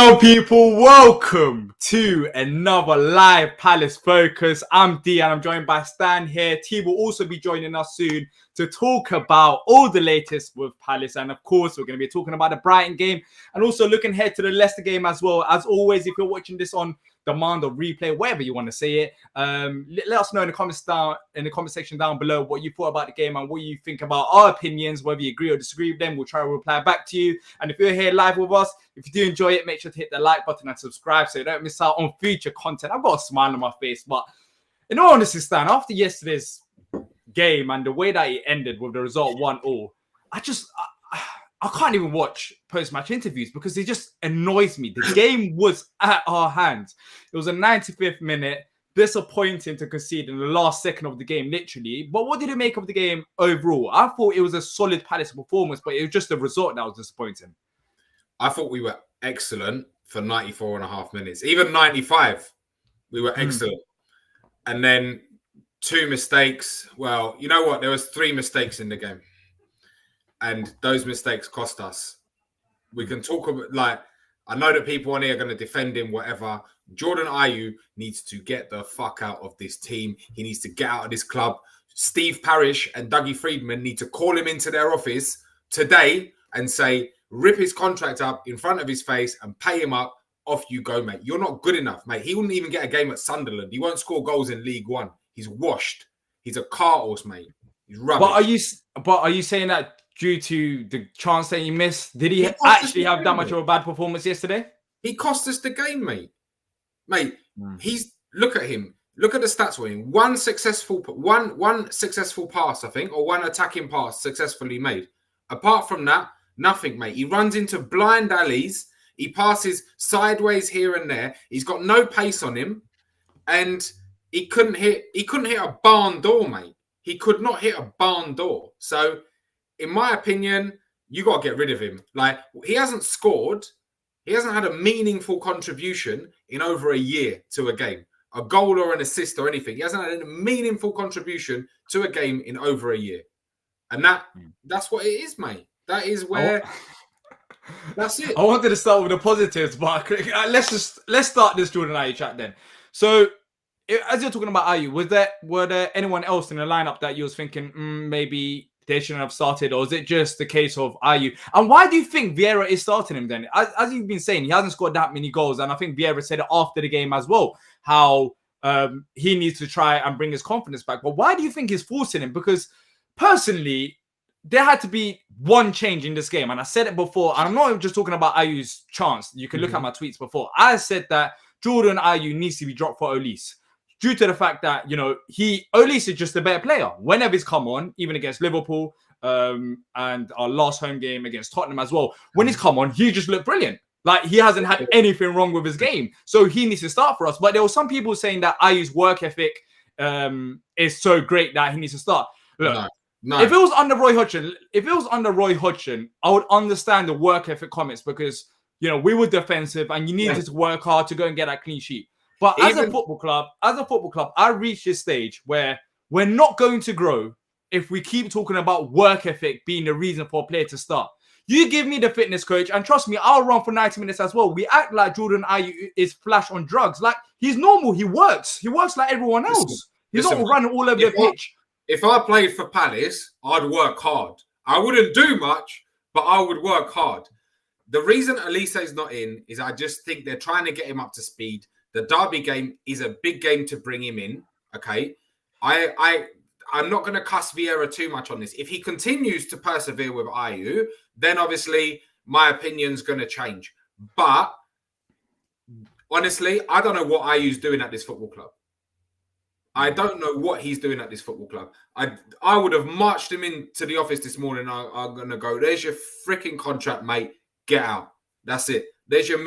Hello people, welcome to another live Palace Focus. I'm Diyar and I'm joined by Stan here. T will also be joining us soon to talk about all the latest with Palace, and of course we're going to be talking about the Brighton game and also looking ahead to the Leicester game as well. As always, if you're watching this on demand or replay, whatever you want to say it, let us know in the comment section down below what you thought about the game and what you think about our opinions, whether you agree or disagree with them. We'll try to reply back to you. And if you're here live with us, if you do enjoy it, make sure to hit the like button and subscribe so you don't miss out on future content. I've got a smile on my face, but in all honesty, Stan, after yesterday's game and the way that it ended with the result 1-1, I can't even watch post-match interviews because it just annoys me. The game was at our hands. It was a 95th minute. Disappointing to concede in the last second of the game, literally. But what did you make of the game overall? I thought it was a solid Palace performance, but it was just the result that was disappointing. I thought we were excellent for 94 and a half minutes. Even 95, we were excellent. And then two mistakes. Well, you know what? There was three mistakes in the game. And those mistakes cost us. We can talk about, I know that people on here are going to defend him, whatever. Jordan Ayew needs to get the fuck out of this team. He needs to get out of this club. Steve Parish and Dougie Freedman need to call him into their office today and say, rip his contract up in front of his face and pay him up. Off you go, mate. You're not good enough, mate. He wouldn't even get a game at Sunderland. He won't score goals in League One. He's washed. He's a cart horse, mate. He's rubbish. But are you saying that due to the chance that he missed? Did he actually have that much of a bad performance yesterday? He cost us the game, mate. Look at him. Look at the stats for him. One successful pass, I think, or one attacking pass successfully made. Apart from that, nothing, mate. He runs into blind alleys. He passes sideways here and there. He's got no pace on him, and he couldn't hit a barn door, mate. He could not hit a barn door. So, in my opinion, you got to get rid of him. He hasn't scored. He hasn't had a meaningful contribution in over a year to a game. A goal or an assist or anything. He hasn't had a meaningful contribution to a game in over a year. And that's what it is, mate. That is where... That's it. I wanted to start with the positives, but let's start this Jordan Ayew chat then. So, as you're talking about Ayew, were there anyone else in the lineup that you was thinking maybe they shouldn't have started, or is it just the case of Ayew? And why do you think Vieira is starting him then? As you've been saying, he hasn't scored that many goals, and I think Vieira said it after the game as well, how he needs to try and bring his confidence back. But why do you think he's forcing him? Because personally, there had to be one change in this game. And I said it before, and I'm not just talking about Ayew's chance. You can look at my tweets before. I said that Jordan Ayew needs to be dropped for Olise, due to the fact that, Olise is just a better player. Whenever he's come on, even against Liverpool and our last home game against Tottenham as well, when he's come on, he just looked brilliant. He hasn't had anything wrong with his game. So he needs to start for us. But there were some people saying that Ayew's work ethic is so great that he needs to start. Look, no. If it was under Roy Hodgson, I would understand the work ethic comments because, we were defensive and you needed to work hard to go and get that clean sheet. But as a football club, I reached this stage where we're not going to grow if we keep talking about work ethic being the reason for a player to start. You give me the fitness coach, and trust me, I'll run for 90 minutes as well. We act like Jordan Ayew is flash on drugs. He's normal. He works. He works like everyone else. He's not running all over the pitch. If I played for Palace, I'd work hard. I wouldn't do much, but I would work hard. The reason Olise's not in is I just think they're trying to get him up to speed. The Derby game is a big game to bring him in, okay? I'm not going to cuss Vieira too much on this. If he continues to persevere with Ayew, then obviously my opinion's going to change. But honestly, I don't know what Ayew's doing at this football club. I don't know what he's doing at this football club. I would have marched him into the office this morning. I'm going to go, there's your freaking contract, mate. Get out. That's it. There's your £1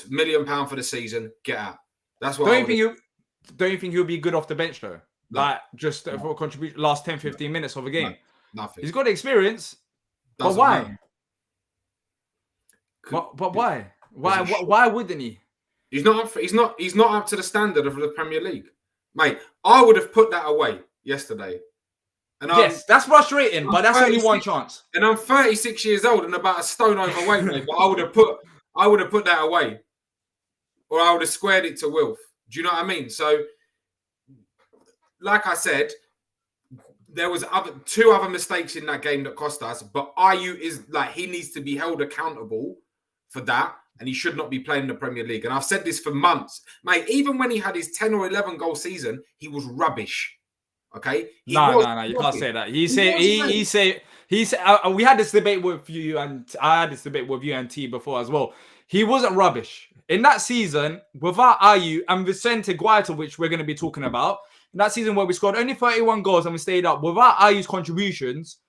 million for the season. Get out. That's what don't you think he'll be good off the bench though? No. Just for contribution last 10, 15 minutes of a game. No, nothing. He's got the experience. But why? But why? Why wouldn't he? He's not up to the standard of the Premier League. Mate, I would have put that away yesterday. And yes, that's frustrating, but that's only one chance. And I'm 36 years old and about a stone overweight, mate. But I would have put I would have put that away, or I would have squared it to Wilf. Do you know what I mean? So, like I said, there was two other mistakes in that game that cost us. But Ayew is like, he needs to be held accountable for that, and he should not be playing in the Premier League. And I've said this for months, mate. Even when he had his 10 or 11 goal season, he was rubbish. Okay, no, you can't say that. He said we had this debate with you, and I had this debate with you and T before as well. He wasn't rubbish in that season without Ayew and Vicente Guaita, which we're going to be talking about. In that season where we scored only 31 goals and we stayed up, without Ayew's contributions,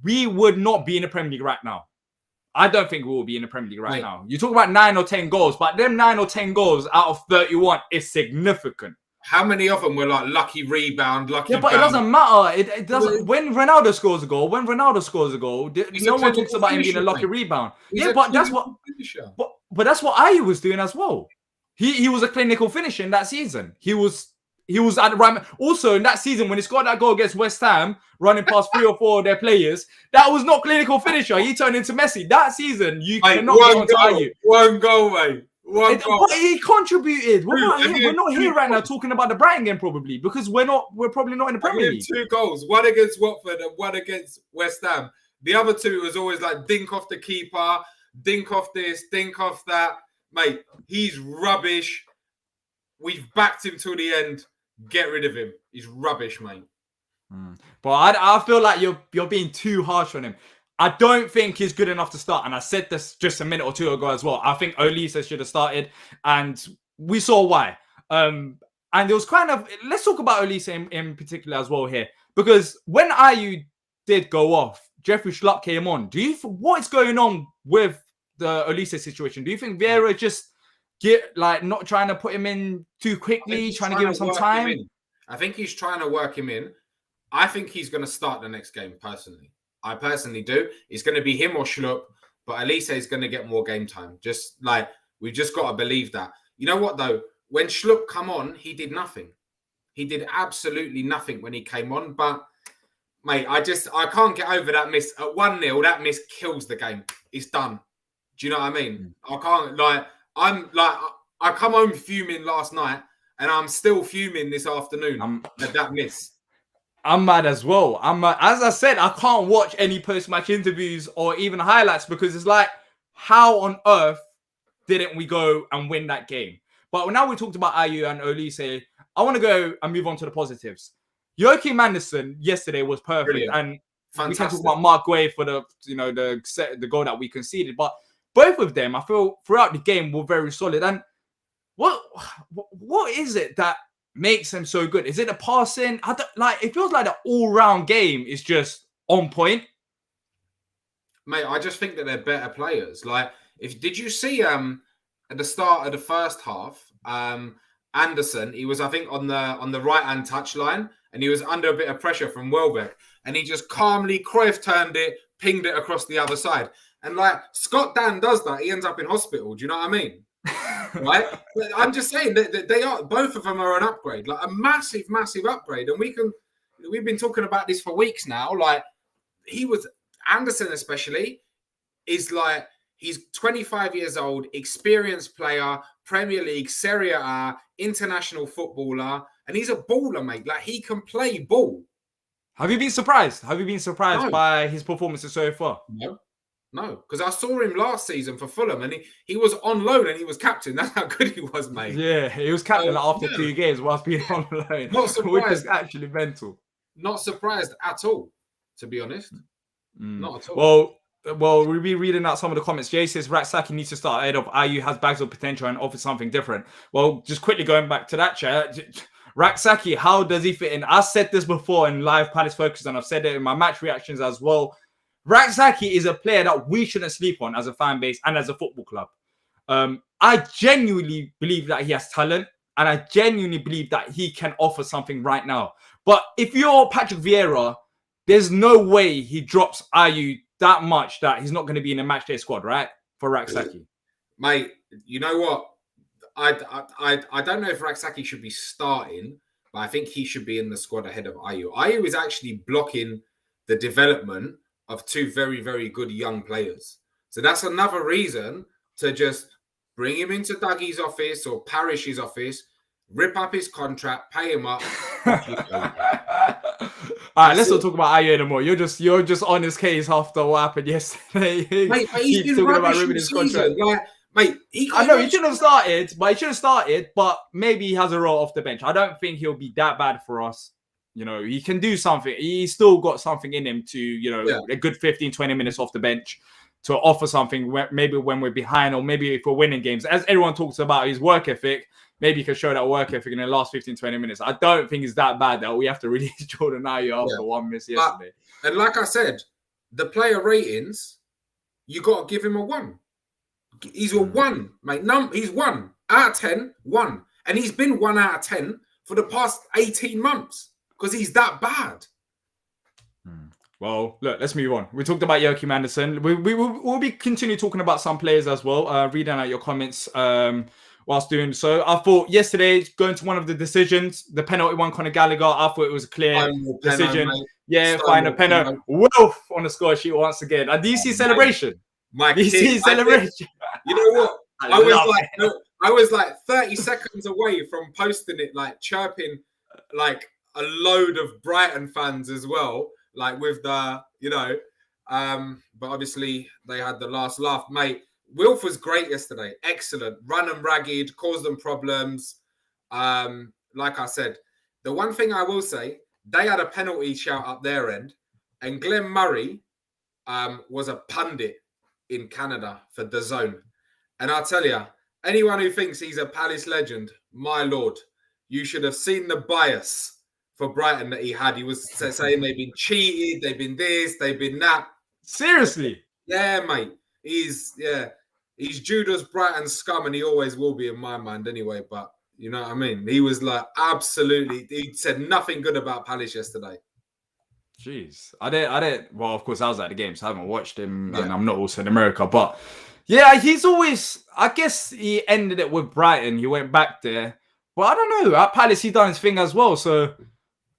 we would not be in the Premier League right now. I don't think we will be in the Premier League right now. You talk about 9 or 10 goals, but them 9 or 10 goals out of 31 is significant. How many of them were like lucky rebound, lucky? Yeah, but it doesn't matter. It doesn't. When Ronaldo scores a goal, no one talks about him being a lucky rebound. But that's what Ayew was doing as well. He was a clinical finisher in that season. He was at the right. Also in that season when he scored that goal against West Ham, running past 3 or 4 of their players, that was not clinical finisher. He turned into Messi. That season, you cannot get onto Ayew. One goal, mate. But he contributed. What about him? We're not here right now talking about the Brighton game, probably, because we're probably not in the Premier League. 2 goals, one against Watford and one against West Ham. The other 2 was always like dink off the keeper, dink off this, dink off that. Mate, he's rubbish. We've backed him till the end. Get rid of him. He's rubbish, mate. But I feel like you're being too harsh on him. I don't think he's good enough to start. And I said this just a minute or 2 ago as well. I think Olise should have started. And we saw why. And it was kind of... Let's talk about Olise in particular as well here. Because when Ayew did go off, Jeffrey Schlupp came on. What is going on with the Olise situation? Do you think Vieira just not trying to put him in too quickly, trying to give him some time? I think he's trying to work him in. I think he's going to start the next game, personally. I personally do. It's going to be him or Schlupp, but Olise is going to get more game time. We've just got to believe that. You know what, though? When Schlupp come on, he did nothing. He did absolutely nothing when he came on. But, mate, I can't get over that miss. At 1-0, that miss kills the game. It's done. Do you know what I mean? I can't, I come home fuming last night, and I'm still fuming this afternoon at that miss. I'm mad as well. As I said, I can't watch any post-match interviews or even highlights because it's like, how on earth didn't we go and win that game? But now we talked about Ayew and Olise, I want to go and move on to the positives. Joachim Andersen yesterday was perfect. Brilliant. And fantastic. We can talk about Mark Guay for the goal that we conceded. But both of them, I feel, throughout the game were very solid. And what is it that makes them so good? Is it the passing? It feels like the all-round game is just on point. Mate, I just think that they're better players. Did you see at the start of the first half, Anderson, he was, I think, on the right-hand touchline, and he was under a bit of pressure from Welbeck, and he just calmly Cruyff turned it, pinged it across the other side. And Scott Dan does that, he ends up in hospital. Do you know what I mean? Right? I'm just saying that they are, both of them are an upgrade, a massive, massive upgrade. And we've been talking about this for weeks now. Anderson especially is he's 25 years old, experienced player, Premier League, Serie A, international footballer, and he's a baller, mate. He can play ball. Have you been surprised? By his performances so far? No, because I saw him last season for Fulham, and he was on loan and he was captain. That's how good he was, mate. Yeah, he was captain after 2 games whilst being on loan. Not surprised. Which is actually mental. Not surprised at all, to be honest. Not at all. Well, we'll be reading out some of the comments. Jay says Raksaki needs to start ahead of Ayew, has bags of potential and offers something different. Well, just quickly going back to that chat, Raksaki, how does he fit in? I said this before in live Palace Focus, and I've said it in my match reactions as well. Raksaki is a player that we shouldn't sleep on as a fan base and as a football club. I genuinely believe that he has talent, and I genuinely believe that he can offer something right now. But if you're Patrick Vieira, there's no way he drops Ayew that much that he's not going to be in a matchday squad, right? For Raksaki. Mate, you know what? I don't know if Raksaki should be starting, but I think he should be in the squad ahead of Ayew. Ayew is actually blocking the development of 2 very, very good young players. So that's another reason to just bring him into Dougie's office or Parish's office, rip up his contract, pay him up. Off you go. All right, let's not talk about Ayew anymore. You're just on his case after what happened yesterday. Mate, but he's been talking about ripping his contract. Like, mate, I know he should have started, but maybe he has a role off the bench. I don't think he'll be that bad for us. You know, he can do something. He's still got something in him to, a good 15, 20 minutes off the bench to offer something maybe when we're behind or maybe if we're winning games. As everyone talks about his work ethic, maybe he can show that work ethic in the last 15, 20 minutes. I don't think it's that bad that we have to release Jordan Ayew after one miss yesterday. And like I said, the player ratings, you got to give him a 1. He's a 1, mate. He's 1 out of 10, 1. And he's been 1 out of 10 for the past 18 months because he's that bad. Well, look, let's move on. We talked about Joachim Andersen. We'll be continue talking about some players as well. Reading out your comments whilst doing so. I thought yesterday, going to one of the decisions, the penalty one, Conor Gallagher, I thought it was a clear decision. Final penalty. Wolf on the score sheet once again. A DC celebration. Celebration. You know what? I was like 30 seconds away from posting it, like chirping like a load of Brighton fans as well. Like with the, but obviously they had the last laugh. Mate, Wilf was great yesterday. Excellent. Run and ragged, caused them problems. Like I said, the one thing I will say, they had a penalty shout up their end, and Glenn Murray was a pundit in Canada for DAZN. And I'll tell you, anyone who thinks he's a Palace legend, my lord, you should have seen the bias for Brighton that he had. He was saying they've been cheated, they've been this, they've been that. Seriously? Yeah, mate. He's Judas Brighton scum, and he always will be in my mind anyway. But you know what I mean? He was like absolutely. He said nothing good about Palace yesterday. Jeez, I didn't. Well, of course, I was at the game, so I haven't watched him, and I'm not also in America. But yeah, he's always. I guess he ended it with Brighton. He went back there, but I don't know. At Palace, he done his thing as well. So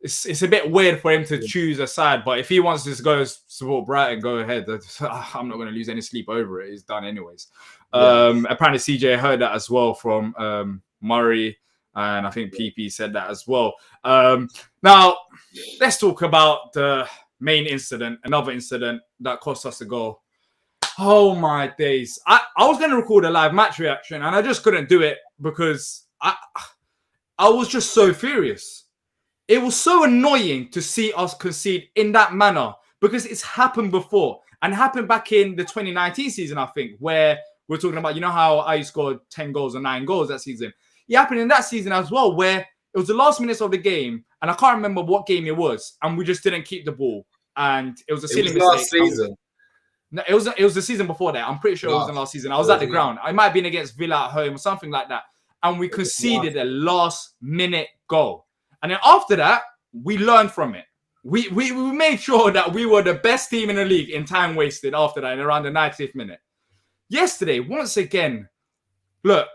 it's a bit weird for him to choose a side. But if he wants to go support Brighton, go ahead. I'm not going to lose any sleep over it. It's done anyways. Apparently, CJ heard that as well from Murray. And I think PP said that as well. Now, let's talk about the main incident, another incident that cost us a goal. Oh, my days. I was going to record a live match reaction, and I just couldn't do it because I was just so furious. It was so annoying to see us concede in that manner because it's happened before and happened back in the 2019 season, I think, where we're talking about, how I scored 10 goals or 9 goals that season. It happened in that season as well, where it was the last minutes of the game, and I can't remember what game it was, and we just didn't keep the ball, and it was a silly mistake. Last season. No, it was the season before that. I'm pretty sure it wasn't last season. I was at the ground. It might have been against Villa at home or something like that, and we conceded a last-minute goal. And then after that, we learned from it. We made sure that we were the best team in the league in time wasted after that, in around the 90th minute. Yesterday, once again, look,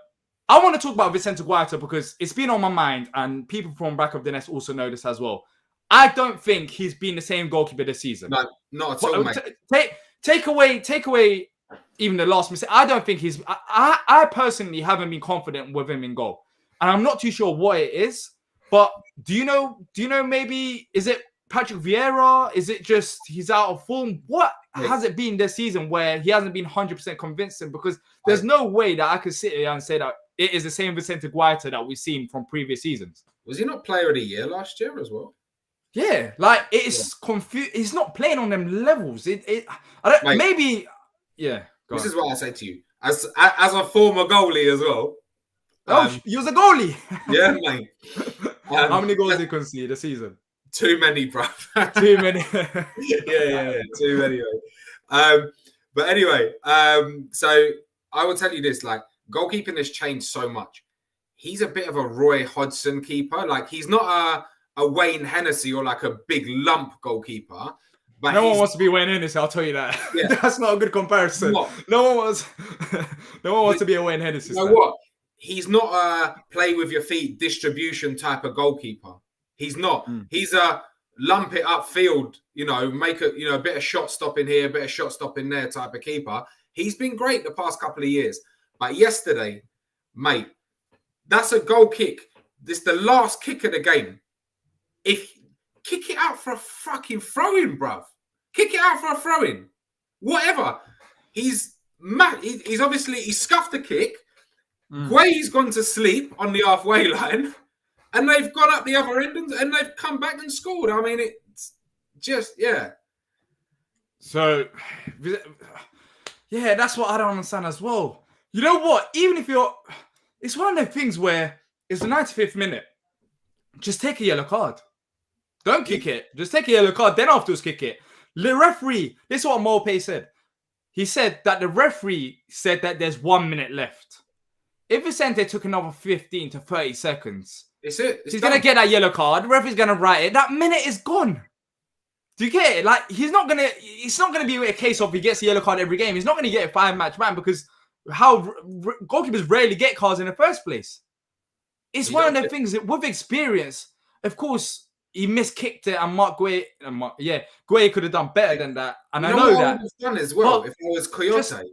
I want to talk about Vicente Guaita because it's been on my mind, and people from Back of the Nest also know this as well. I don't think he's been the same goalkeeper this season. No, not at all, mate. Take away even the last mistake. I don't think he's... I personally haven't been confident with him in goal. And I'm not too sure what it is. But do you know maybe, is it Patrick Vieira? Is it just he's out of form? What has it been this season where he hasn't been 100% convincing? Because there's no way that I could sit here and say that it is the same Vicente Guaita that we've seen from previous seasons. Was he not player of the year last year as well? Yeah, like it's confused. He's not playing on them levels. I don't. Mate, maybe. Yeah. This is what I say to you as a former goalie as well. You was a goalie. Yeah, mate. How many goals did you concede this season? Too many, bro. Too many. yeah. Too many. But anyway, so I will tell you this: like goalkeeping has changed so much. He's a bit of a Roy Hodgson keeper. Like he's not a Wayne Hennessy or like a big lump goalkeeper. But no one wants to be Wayne Hennessy. I'll tell you that. Yeah. That's not a good comparison. No one wants to be a Wayne Hennessy. You know what? He's not a play with your feet distribution type of goalkeeper. He's not. He's a lump it upfield, make a bit of shot stopping here, a bit of shot stopping there type of keeper. He's been great the past couple of years. But yesterday, mate, that's a goal kick. This is the last kick of the game. If kick it out for a fucking throw-in, bruv. Kick it out for a throw-in. Whatever. He's mad. He's obviously he scuffed the kick. Guay's gone to sleep on the halfway line, and they've gone up the other end and they've come back and scored. I mean, it's just So, yeah, that's what I don't understand as well. You know what? Even if it's one of those things where it's the 95th minute. Just take a yellow card. Don't kick it. Just take a yellow card. Then afterwards kick it. The referee. This is what Mope said. He said that the referee said that there's 1 minute left. If Vicente took another 15 to 30 seconds, he's going to get that yellow card. The referee's going to write it. That minute is gone. Do you get it? Like, it's not going to be a case of he gets a yellow card every game. He's not going to get a 5-match ban because how goalkeepers rarely get cards in the first place. It's one of the things that with experience, of course, he miskicked it and Guay could have done better than that. And I know that. I would have done as well if I was Coyote.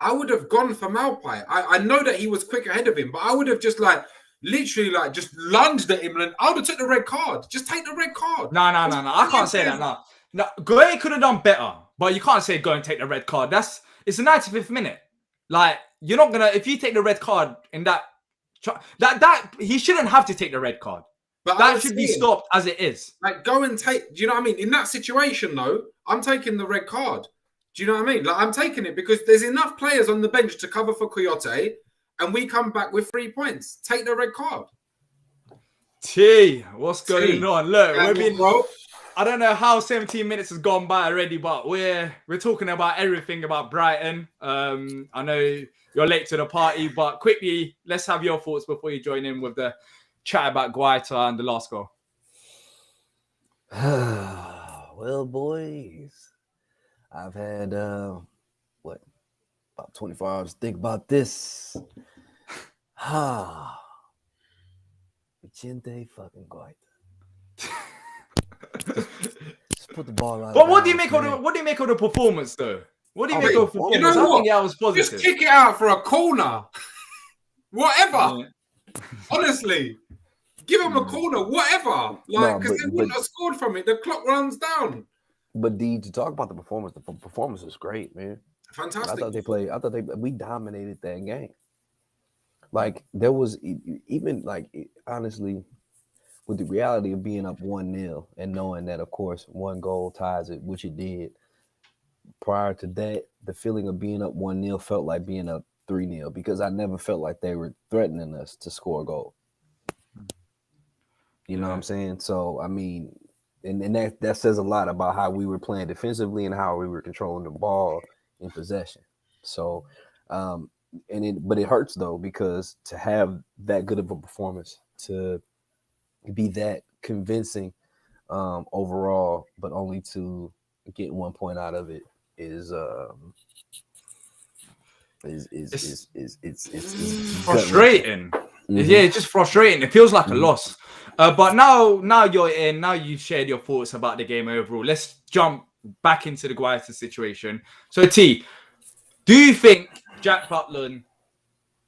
I would have gone for Malpai. I know that he was quick ahead of him, but I would have just literally just lunged at him and I would have took the red card. Just take the red card. No. I can't say that. No, Guay could have done better, but you can't say go and take the red card. It's the 95th minute. Like, you're not gonna if you take the red card in that he shouldn't have to take the red card. But that should be stopped as it is. Like, go and take. Do you know what I mean? In that situation, though, I'm taking the red card. Do you know what I mean? Like, I'm taking it because there's enough players on the bench to cover for Coyote, and we come back with 3 points. Take the red card. What's going on? Look, I don't know how 17 minutes has gone by already, but we're talking about everything about Brighton. I know you're late to the party, but quickly, let's have your thoughts before you join in with the chat about Guaita and the last goal. Well, boys, I've had about 24 hours to think about this. Vicente fucking Guaita. Just put the ball out. But what do you make of the performance, though? What do you make of the performance? You know what? I was positive. Just kick it out for a corner. Whatever. Yeah. Honestly. Give him a corner, whatever. Because they wouldn't have scored from it. The clock runs down. But to talk about the performance was great, man. Fantastic. I thought we dominated that game. Like, there was even, honestly, with the reality of being up 1-0 and knowing that, of course, one goal ties it, which it did. Prior to that, the feeling of being up 1-0 felt like being up 3-0 because I never felt like they were threatening us to score a goal. You know what I'm saying? So, I mean, and that says a lot about how we were playing defensively and how we were controlling the ball in possession. So, but it hurts, though, because to have that good of a performance, to be that convincing overall, but only to get 1 point out of it is frustrating. Mm-hmm. Yeah, it's just frustrating. It feels like a loss. But now you're in. Now you've shared your thoughts about the game overall. Let's jump back into the Guaita situation. So, T, do you think Jack Butland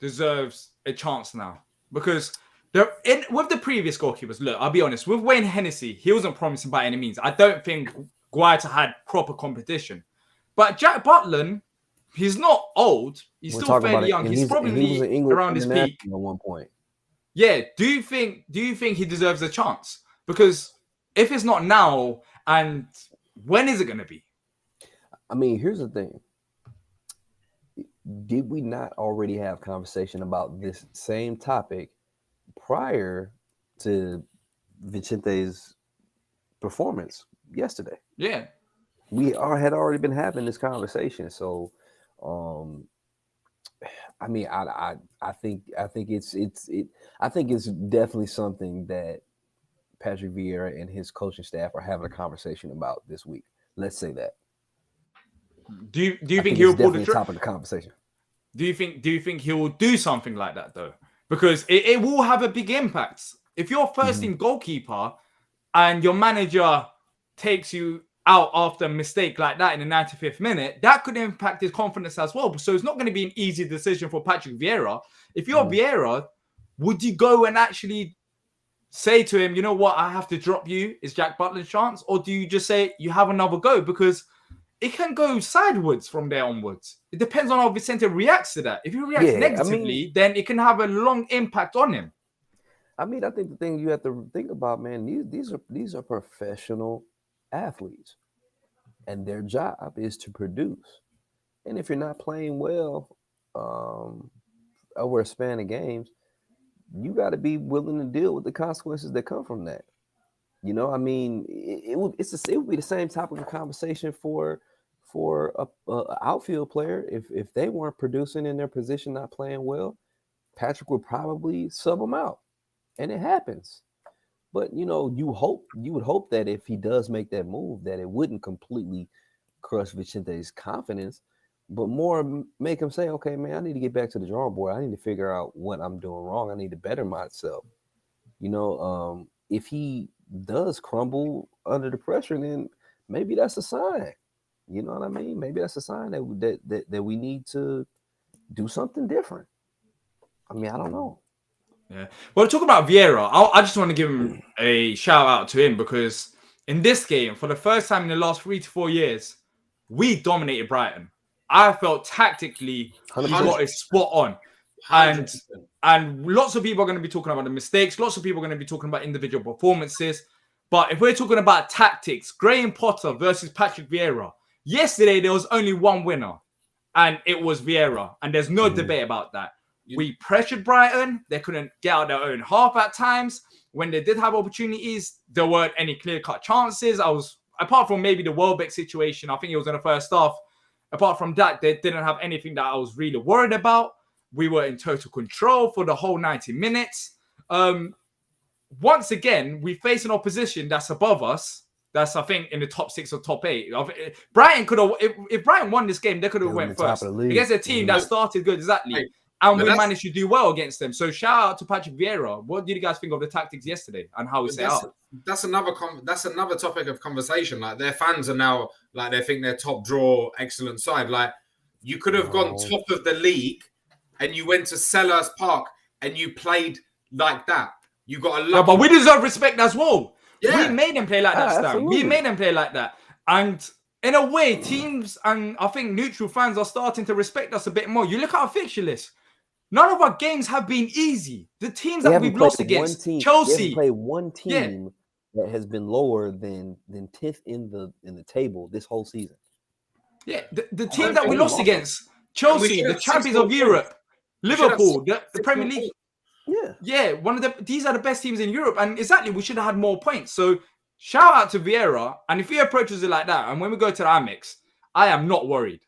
deserves a chance now? Because with the previous goalkeepers, look, I'll be honest. With Wayne Hennessy, he wasn't promising by any means. I don't think Guaita had proper competition. But Jack Butland, he's not old. He's still fairly young. He's probably around his peak at one point. Yeah. Do you think he deserves a chance? Because if it's not now, and when is it going to be? I mean, here's the thing. Did we not already have conversation about this same topic prior to Vicente's performance yesterday? Yeah. We had already been having this conversation. So, I mean, I think it's definitely something that Patrick Vieira and his coaching staff are having a conversation about this week. Let's say that. Do you think he'll pull the trigger? Top of the conversation. Do you think he will do something like that though? Because it will have a big impact. If you're first in goalkeeper and your manager takes you out after a mistake like that in the 95th minute, that could impact his confidence as well. So it's not going to be an easy decision for Patrick Vieira. If you're Vieira, would you go and actually say to him, you know what, I have to drop you? Is Jack Butler's chance? Or do you just say you have another go? Because it can go sideways from there onwards. It depends on how Vicente reacts to that. If he reacts negatively, then it can have a long impact on him. I mean, I think the thing you have to think about, man, these are professional athletes, and their job is to produce. And if you're not playing well over a span of games, you got to be willing to deal with the consequences that come from that. You know, I mean, it would be the same topic of conversation for a outfield player. If they weren't producing in their position, not playing well, Patrick would probably sub them out, and it happens. But you know, you would hope that if he does make that move, that it wouldn't completely crush Vicente's confidence, but more make him say, "Okay, man, I need to get back to the drawing board. I need to figure out what I'm doing wrong. I need to better myself." You know, if he does crumble under the pressure, then maybe that's a sign. You know what I mean? Maybe that's a sign that we need to do something different. I mean, I don't know. Yeah. Well, talking about Vieira, I just want to give him a shout out to him because in this game, for the first time in the last 3 to 4 years, we dominated Brighton. I felt tactically he got it spot on. 100%. And lots of people are going to be talking about the mistakes. Lots of people are going to be talking about individual performances. But if we're talking about tactics, Graham Potter versus Patrick Vieira, yesterday there was only one winner, and it was Vieira. And there's no debate about that. We pressured Brighton. They couldn't get out their own half at times. When they did have opportunities, there weren't any clear-cut chances. Apart from maybe the Welbeck situation, I think it was in the first half. Apart from that, they didn't have anything that I was really worried about. We were in total control for the whole 90 minutes. Once again, we face an opposition that's above us. That's, I think, in the top 6 or top 8. Brighton could have, if Brighton won this game, they could have went first against a team that started good, exactly. And we managed to do well against them. So shout out to Patrick Vieira. What did you guys think of the tactics yesterday and how we set out? That's another topic of conversation. Like their fans are now like they think they're top draw, excellent side. Like you could have gone top of the league and you went to Selhurst Park and you played like that. You got a lot. No, but we deserve respect as well. Yeah. We made them play like that, Stan. We made them play like that. And in a way, teams and I think neutral fans are starting to respect us a bit more. You look at our fixture list. None of our games have been easy. The teams that we've lost against, Chelsea, play one team that has been lower than 10th in the table this whole season. Yeah, the team that we lost against, Chelsea, the champions of Europe, Liverpool, the Premier League. Yeah, these are the best teams in Europe, and exactly we should have had more points. So shout out to Vieira, and if he approaches it like that, and when we go to the Amex, I am not worried.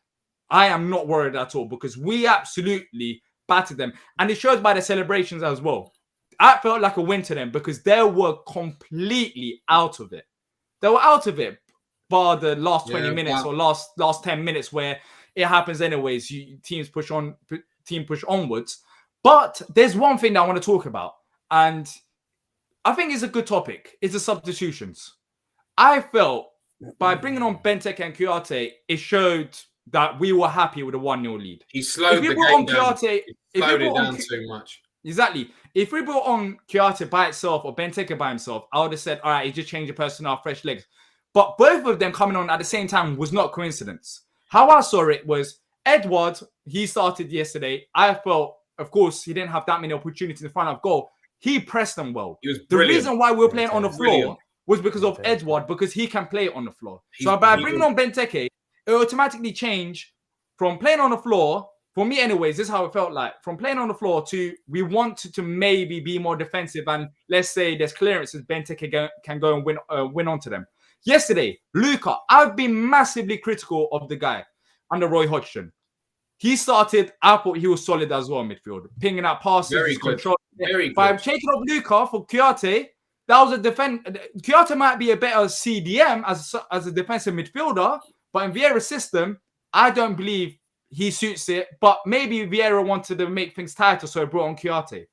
I am not worried at all because we absolutely battered them, and it shows by the celebrations as well. I felt like a win to them because they were completely out of it. They were out of it, bar the last 20 minutes or last 10 minutes where it happens anyways. Teams push onwards. But there's one thing that I want to talk about, and I think it's a good topic. It's the substitutions. I felt by bringing on Benteke and Kouyaté, it showed that we were happy with a 1-0 lead. He slowed the game down. He slowed it down too much. Exactly. If we brought on Kouyaté by itself or Benteke by himself, I would have said, all right, he just changed the personnel, fresh legs. But both of them coming on at the same time was not coincidence. How I saw it was Edward, he started yesterday. I felt, of course, he didn't have that many opportunities in front of goal. He pressed them well. The reason why we were playing on the floor was because of Edward, because he can play on the floor. So by bringing on Benteke, it automatically changed from playing on the floor, for me anyways, this is how it felt like, from playing on the floor to we want to maybe be more defensive and let's say there's clearances, Benteke can go and win onto them. Yesterday, Luka, I've been massively critical of the guy under Roy Hodgson. He started, I thought he was solid as well midfield, pinging out passes, control. By taking off Luka for Kouyaté, that was a defense. Kouyaté might be a better CDM as a defensive midfielder, but in Vieira's system, I don't believe he suits it. But maybe Vieira wanted to make things tighter, so he brought on Kouyaté.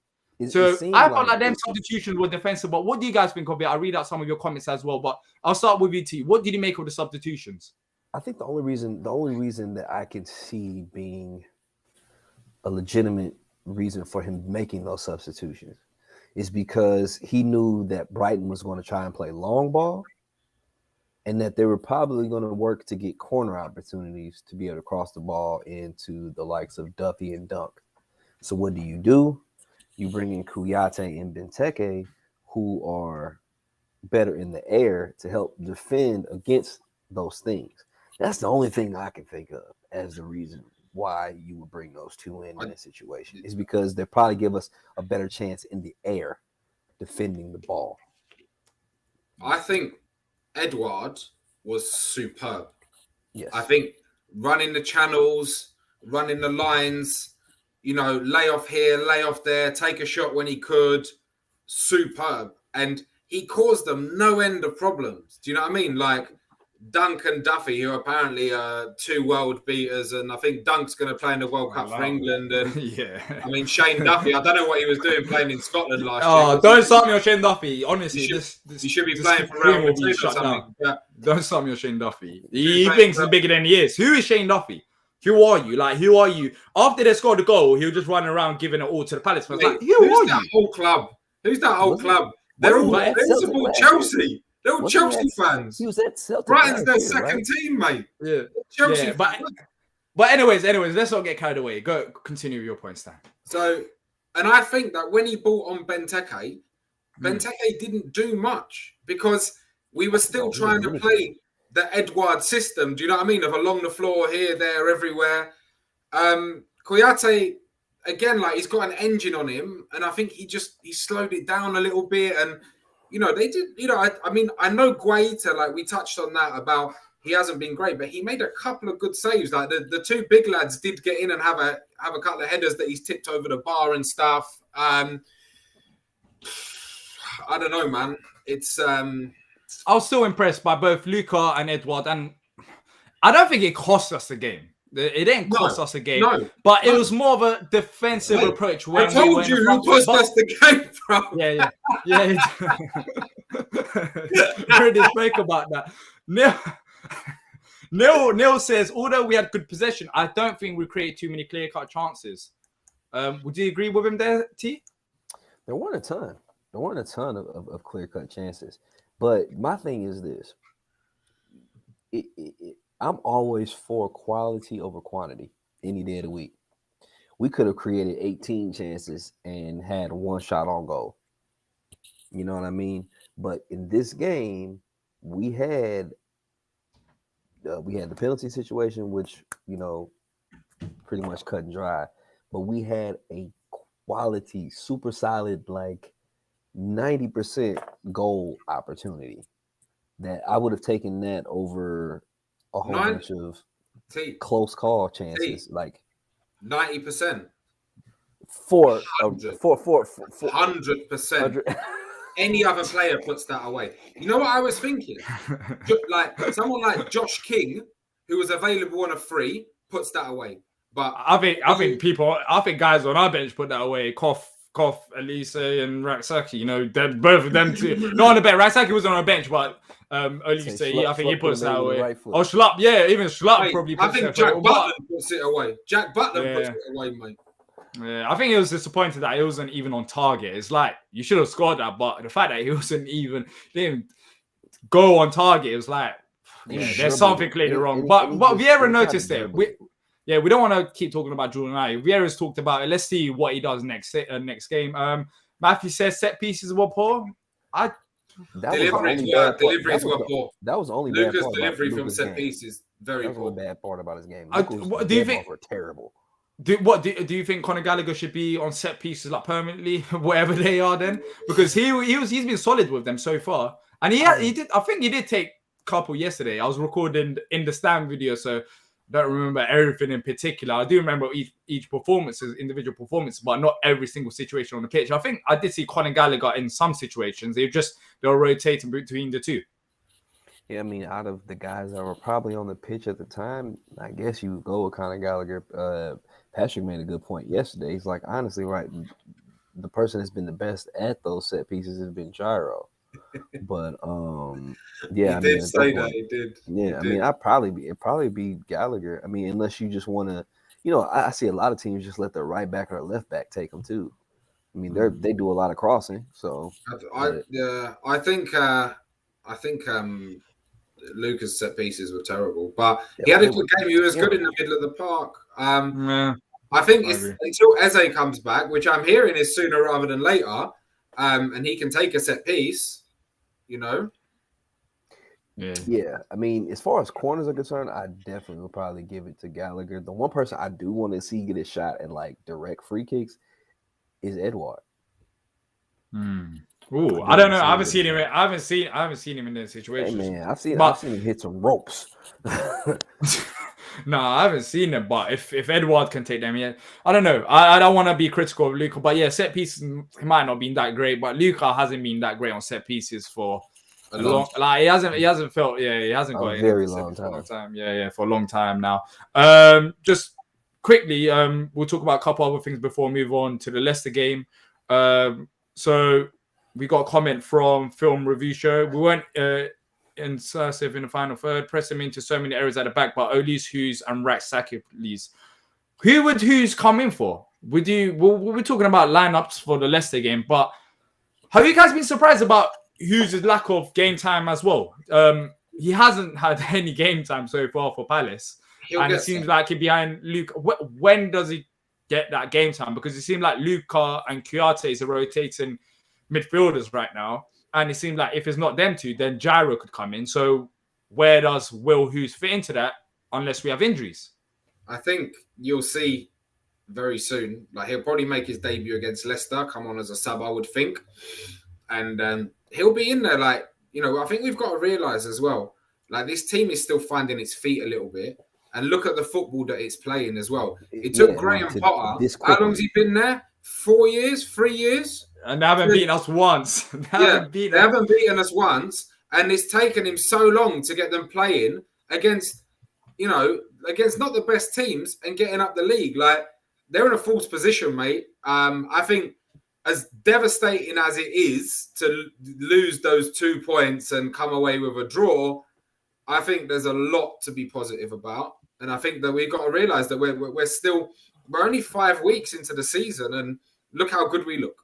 So I felt like them substitutions were defensive. But what do you guys think of it? I'll read out some of your comments as well. But I'll start with you, T. What did you make of the substitutions? I think the only reason that I can see being a legitimate reason for him making those substitutions is because he knew that Brighton was going to try and play long ball, and that they were probably going to work to get corner opportunities to be able to cross the ball into the likes of Duffy and Dunk. So what do? You bring in Kouyaté and Benteke, who are better in the air to help defend against those things. That's the only thing I can think of as the reason why you would bring those two in that situation, is because they probably give us a better chance in the air defending the ball. I think Edouard was superb. Yes. I think running the channels, running the lines, lay off here, lay off there, take a shot when he could, superb. And he caused them no end of problems. Do you know what I mean? Like Dunk and Duffy, who apparently are two world beaters, and I think Dunk's going to play in the World Cup for England. And yeah, I mean Shane Duffy, I don't know what he was doing playing in Scotland last year. Oh, don't start me on Shane Duffy. Honestly, he should be playing for Real Madrid or something. Yeah. Don't start me on Shane Duffy. He thinks he's bigger than he is. Who is Shane Duffy? Who are you? Like, who are you? After they scored the goal, he'll just run around giving it all to the Palace fans. Like, who's that whole club? Who's that whole club? They're all principal Chelsea. They're all Chelsea fans. He was at Celtic. Brighton's their second team, mate. Yeah. Chelsea. Yeah, but anyways, let's not get carried away. Go continue with your point, Stan. So, and I think that when he bought on Benteke didn't do much because we were still trying to play the Edouard system. Do you know what I mean? Of along the floor, here, there, everywhere. Kouyaté, again, like he's got an engine on him, and I think he slowed it down a little bit. And they did. I mean, I know Guaita, like we touched on that about he hasn't been great, but he made a couple of good saves. Like the two big lads did get in and have a couple of headers that he's tipped over the bar and stuff. I don't know, man. It's I was still impressed by both Luka and Edouard, and I don't think it cost us the game. It didn't cost us a game, but it was more of a defensive approach. When I told you who cost us the game, bro. Yeah. I already spoke about that. Neil says, although we had good possession, I don't think we created too many clear-cut chances. Would you agree with him there, T? There weren't a ton. Of clear-cut chances. But my thing is this. I'm always for quality over quantity any day of the week. We could have created 18 chances and had one shot on goal. You know what I mean? But in this game, we had the penalty situation, which, pretty much cut and dry. But we had a quality, super solid, like 90% goal opportunity that I would have taken that over a whole bunch of close call chances, like 90%. 100%. Any other player puts that away. You know what I was thinking? Like someone like Josh King, who was available on a free, puts that away. But I think guys on our bench put that away. Koff, Elise, and Raksaki. Both of them two. Not on the bench. Raksaki was on our bench, but Elise, I think he puts that away. Right, Schlupp, even Schlupp probably puts it away. I think Jack Butland puts it away. Jack Butland puts it away, mate. Yeah, I think it was disappointing that it wasn't even on target. It's like you should have scored that, but the fact that he didn't go on target, it was like there's something clearly wrong. But Vieira noticed it. We don't want to keep talking about Jordan Ayew. Vieira's talked about it. Let's see what he does next game. Matthew says set pieces were poor. Deliveries were poor. That was the only Lucas' delivery from set pieces very poor. The bad part about his game. Do you think were terrible? Do you think Conor Gallagher should be on set pieces like permanently, whatever they are then? Because he's been solid with them so far, and he did. I think he did take a couple yesterday. I was recording in the stand video, so I don't remember everything in particular. I do remember each individual performance, but not every single situation on the pitch. I think I did see Conor Gallagher in some situations. They were rotating between the two. Yeah, I mean, out of the guys that were probably on the pitch at the time, I guess you would go with Conor Gallagher. Patrick made a good point yesterday. He's like, honestly, right, the person that's been the best at those set pieces has been Gyro. But yeah, He did say that. He did. Yeah, I mean, it'd probably be Gallagher. I mean, unless you just want to, I see a lot of teams just let their right back or left back take them too. I mean, they do a lot of crossing. So I think Lucas' set pieces were terrible, but he had a good game. He was good in the middle of the park. I think until Eze comes back, which I'm hearing is sooner rather than later, and he can take a set piece, Yeah. I mean, as far as corners are concerned, I definitely would probably give it to Gallagher. The one person I do want to see get a shot at like direct free kicks is Edouard. Ooh, I don't know. I haven't seen him. I haven't seen him in this situation. Hey man, I've seen him hit some ropes. No, I haven't seen it. But if Edouard can take them, I don't know. I don't want to be critical of Luka, but set pieces he might not been that great. But Luka hasn't been that great on set pieces for a long. Like he hasn't felt. Yeah, he hasn't got a very long time. Yeah, for a long time now. Just quickly, we'll talk about a couple other things before we move on to the Leicester game. So we got a comment from Film Review Show. We weren't incisive in the final third, press him into so many areas at the back, but Olis, Hughes, and Raxakis. Who would Hughes come in for? We're talking about lineups for the Leicester game, but have you guys been surprised about Hughes' lack of game time as well? He hasn't had any game time so far for Palace, and it seems like he's behind Luke. When does he get that game time? Because it seems like Luka and Kouyaté are rotating midfielders right now, and it seems like if it's not them two, then Gyro could come in. So where does Will Hughes fit into that unless we have injuries? I think you'll see very soon. Like he'll probably make his debut against Leicester, come on as a sub, I would think, and he'll be in there. Like I think we've got to realise as well. Like this team is still finding its feet a little bit. And look at the football that it's playing as well. It took Graham Potter. How long's he been there? 4 years? 3 years? And they haven't beaten us once. They haven't beaten us once. And it's taken him so long to get them playing against not the best teams and getting up the league. Like, they're in a false position, mate. I think as devastating as it is to lose those 2 points and come away with a draw, I think there's a lot to be positive about. And I think that we've got to realise that we're only 5 weeks into the season, and look how good we look.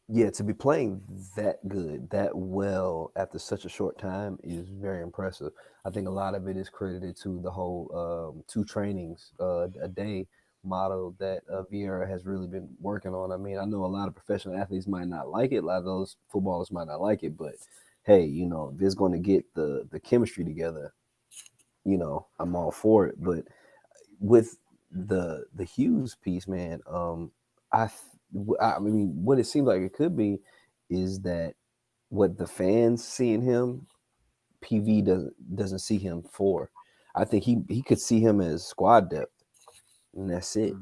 Yeah, to be playing that good, that well after such a short time is very impressive. I think a lot of it is credited to the whole 2 trainings a day model that Diyar has really been working on. I mean, I know a lot of professional athletes might not like it. A lot of those footballers might not like it, but hey, if it's going to get the chemistry together, I'm all for it. But with the Hughes piece, man, I mean, what it seems like it could be is that what the fans see in him, PV doesn't see him for. I think he could see him as squad depth, and that's it.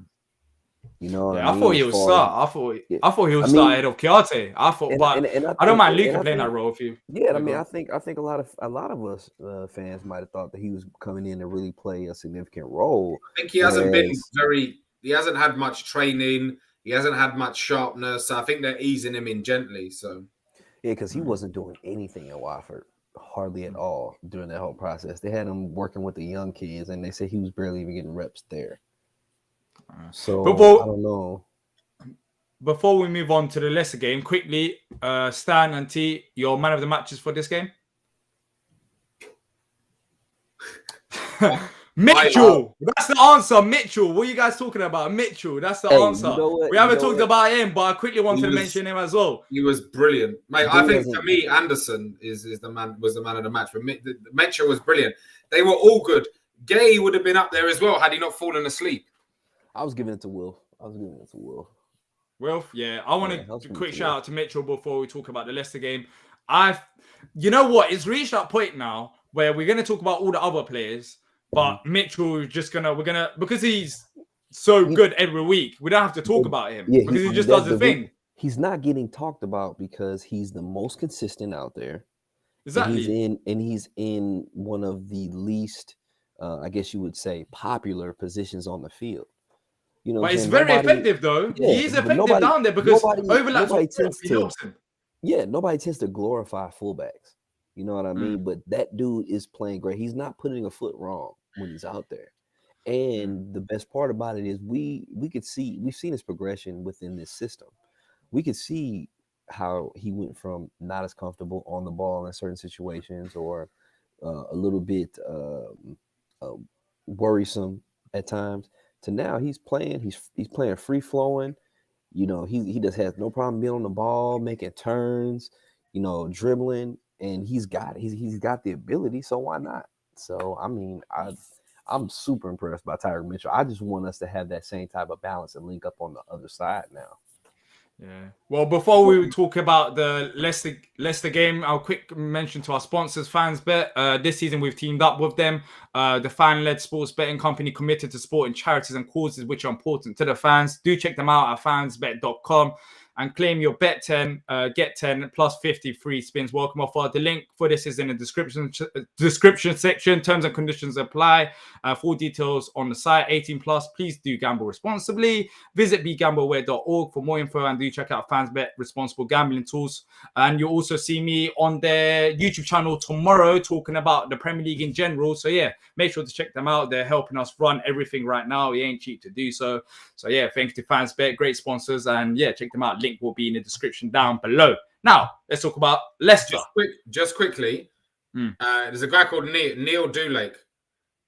I thought he would start. I thought he would start ahead of Kouyaté. I don't mind Luka playing that role for you. Yeah, I mean, I think a lot of us fans might have thought that he was coming in to really play a significant role. I think he hasn't had much training. He hasn't had much sharpness. So I think they're easing him in gently. So yeah, because he wasn't doing anything at Watford, hardly at all during that whole process. They had him working with the young kids, and they said he was barely even getting reps there. So I don't know. Before we move on to the Leicester game, quickly, Stan and T, your man of the matches for this game? Mitchell. That's the answer. Mitchell. What are you guys talking about? Mitchell. That's the answer. We haven't talked about him, but I quickly wanted to mention him as well. He was brilliant, mate. I think for me, Anderson was the man of the match. For Mitchell was brilliant. They were all good. Gay would have been up there as well had he not fallen asleep. I was giving it to Will. Wilf, yeah. I want to quick shout out to Mitchell before we talk about the Leicester game. You know what? It's reached that point now where we're going to talk about all the other players, but Mitchell is just because he's so good every week, we don't have to talk about him because he just does the thing. He's not getting talked about because he's the most consistent out there. Exactly. He's in one of the least, I guess you would say, popular positions on the field. You know, but what I'm it's saying? very Nobody, effective though. yeah, He is but effective down there because overlaps nobody with tends he to, helps him. yeah, nobody tends to glorify fullbacks. You know what I Mm. mean? But that dude is playing great. He's not putting a foot wrong when he's out there. And the best part about it is we've seen his progression within this system. We could see how he went from not as comfortable on the ball in certain situations, or a little bit worrisome at times, to now he's playing free flowing. You know, he just has no problem being on the ball, making turns, you know, dribbling, and he's got the ability. So why not? So I mean, I'm super impressed by Tyron Mitchell. I just want us to have that same type of balance and link up on the other side now. Yeah. Well, before we talk about the Leicester game, I'll quick mention to our sponsors, FansBet. This season, we've teamed up with them, the fan-led sports betting company committed to supporting charities and causes which are important to the fans. Do check them out at fansbet.com and claim your bet 10, get 10 plus 50 free spins. Welcome offer. The link for this is in the description section. Terms and conditions apply. Full details on the site. 18 plus. Please do gamble responsibly. Visit begambleaware.org for more info, and do check out FansBet responsible gambling tools. And you'll also see me on their YouTube channel tomorrow talking about the Premier League in general. So yeah, make sure to check them out. They're helping us run everything right now. It ain't cheap to do so. So yeah, thanks to FansBet, great sponsors, and yeah, check them out. Link will be in the description down below. Now let's talk about Leicester. Just quickly, there's a guy called Neil Dulak.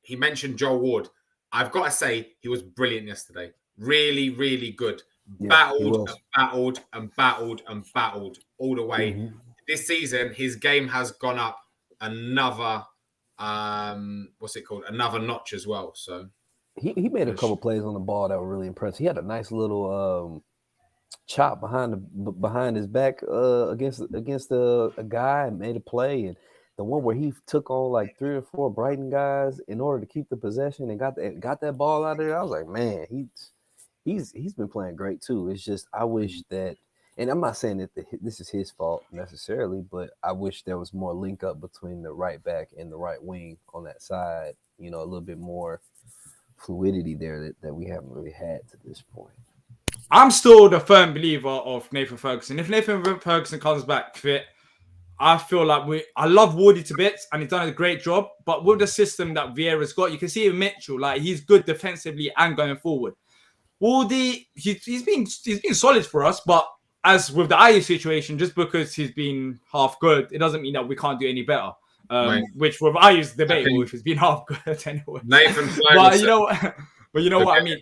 He mentioned Joel Ward. I've got to say, he was brilliant yesterday. Really, really good. Yeah, battled all the way. Mm-hmm. This season, his game has gone up another, another notch as well. So he made a couple plays on the ball that were really impressive. He had a nice little chop behind his back against a guy and made a play, and the one where he took on like 3 or 4 Brighton guys in order to keep the possession and got that ball out of there. I was like, man, he's been playing great too. It's just I wish that, and I'm not saying that this is his fault necessarily, but I wish there was more link up between the right back and the right wing on that side. You know, a little bit more fluidity there that we haven't really had to this point. I'm still the firm believer of Nathan Ferguson. If Nathan Ferguson comes back fit, I feel like I love Wardy to bits, and he's done a great job. But with the system that Vieira's got, you can see in Mitchell, like he's good defensively and going forward. Wardy, he's been solid for us, but as with the Ayew situation, just because he's been half good, it doesn't mean that we can't do any better. Which with Ayew's debatable if he's been half good anyway. Nathan Ferguson. But you know what I mean.